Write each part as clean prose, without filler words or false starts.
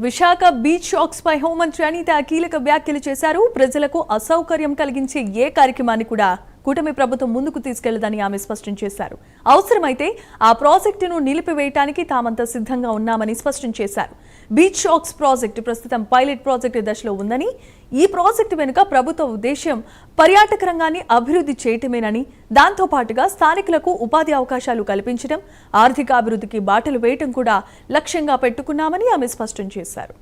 Visakha beach shocks పై హోంమంత్రి అనిత కీలక వ్యాఖ్యలు చేశారు. ప్రజలకు అసౌకర్యం కలిగించే ఏ కార్యక్రమాన్ని కూడా కూటమి ప్రభుత్వం ముందుకు తీసుకెళ్లదని ఆమె స్పష్టం చేశారు. అవసరమైతే ఆ ప్రాజెక్టును నిలిపివేయడానికి తామంతా సిద్ధంగా ఉన్నామని స్పష్టం చేశారు. బీచ్ షాక్స్ ప్రాజెక్టు ప్రస్తుతం పైలట్ ప్రాజెక్టు దశలో ఉందని, ఈ ప్రాజెక్టు వెనుక ప్రభుత్వ ఉద్దేశ్యం పర్యాటక రంగాన్ని అభివృద్ధి చేయటమేనని, దాంతో పాటుగా స్థానికులకు ఉపాధి అవకాశాలు కల్పించడం, ఆర్థిక అభివృద్ధికి బాటలు వేయటం కూడా లక్ష్యంగా పెట్టుకున్నామని ఆమె స్పష్టం చేశారు.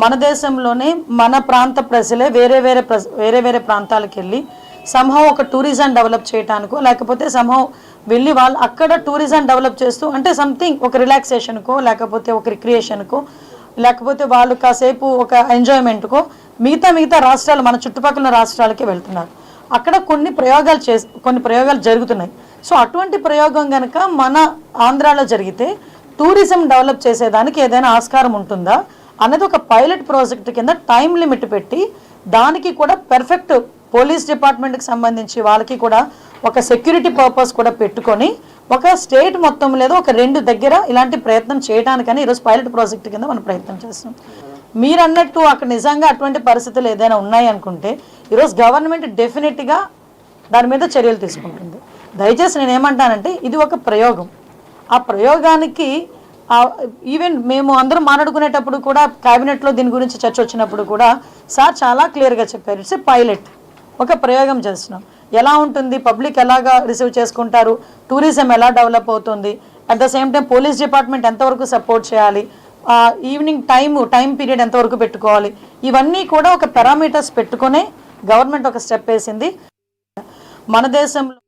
మన దేశంలోనే మన ప్రాంత ప్రజలే వేరే వేరే ప్రాంతాలకు వెళ్ళి సంహవ్ ఒక టూరిజం డెవలప్ చేయడానికో లేకపోతే సంహవ్ వెళ్ళి వాళ్ళు అక్కడ టూరిజం డెవలప్ చేస్తూ అంటే సంథింగ్ ఒక రిలాక్సేషన్కో లేకపోతే ఒక రిక్రియేషన్కో లేకపోతే వాళ్ళు కాసేపు ఒక ఎంజాయ్మెంట్కో మిగతా రాష్ట్రాలు మన చుట్టుపక్కల రాష్ట్రాలకి వెళ్తున్నారు. అక్కడ కొన్ని ప్రయోగాలు జరుగుతున్నాయి. సో అటువంటి ప్రయోగం కనుక మన ఆంధ్రాలో జరిగితే టూరిజం డెవలప్ చేసేదానికి ఏదైనా ఆస్కారం ఉంటుందా అన్నది ఒక పైలట్ ప్రాజెక్ట్ కింద టైం లిమిట్ పెట్టి దానికి కూడా పర్ఫెక్ట్ పోలీస్ డిపార్ట్మెంట్కి సంబంధించి వాళ్ళకి కూడా ఒక సెక్యూరిటీ పర్పస్ కూడా పెట్టుకొని ఒక స్టేట్ మొత్తం లేదా ఒక 2 దగ్గర ఇలాంటి ప్రయత్నం చేయడానికని ఈరోజు పైలట్ ప్రాజెక్ట్ కింద మనం ప్రయత్నం చేస్తాం. మీరు అన్నట్టు అక్కడ నిజంగా అటువంటి పరిస్థితులు ఏదైనా ఉన్నాయి అనుకుంటే ఈరోజు గవర్నమెంట్ డెఫినెట్గా దాని మీద చర్యలు తీసుకుంటుంది. దయచేసి నేను ఏమంటానంటే ఇది ఒక ప్రయోగం. ఆ ప్రయోగానికి ఈవెన్ మేము అందరం మాట్లాడుకునేటప్పుడు కూడా క్యాబినెట్లో దీని గురించి చర్చ వచ్చినప్పుడు కూడా సార్ చాలా క్లియర్గా చెప్పారు. ఇట్స్ ఏ పైలట్, ఒక ప్రయోగం చేస్తున్నాం. ఎలా ఉంటుంది, పబ్లిక్ ఎలాగా రిసీవ్ చేసుకుంటారు, టూరిజం ఎలా డెవలప్ అవుతుంది, at the same time police department ఎంతవరకు సపోర్ట్ చేయాలి, ఈవినింగ్ టైం పీరియడ్ ఎంతవరకు పెట్టుకోవాలి, ఇవన్నీ కూడా ఒక పారామీటర్స్ పెట్టుకునే గవర్నమెంట్ ఒక స్టెప్ వేసింది. మన దేశంలో